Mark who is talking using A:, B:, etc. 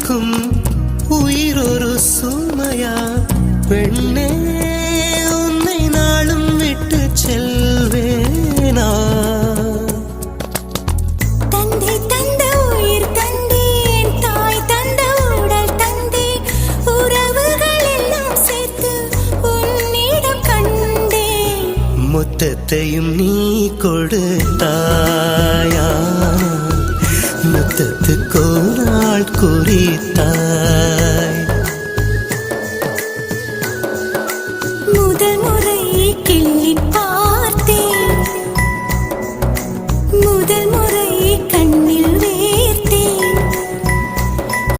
A: தவிக்கும் உயிரொரு சுமையா பெண்ணே உன்னை நாளும் விட்டு செல்வேனா
B: தந்தை தந்த உயிர் தந்தேன் தாய் தந்த உடல் தந்தேன் உறவுகள் எல்லாம் சேர்த்து உன்னிடம் கண்டேன்
A: மொத்தத்தையும் நீ கொடுத்தாயா முத்தத்துக்கு ஒரு நாள் குறித்தாய்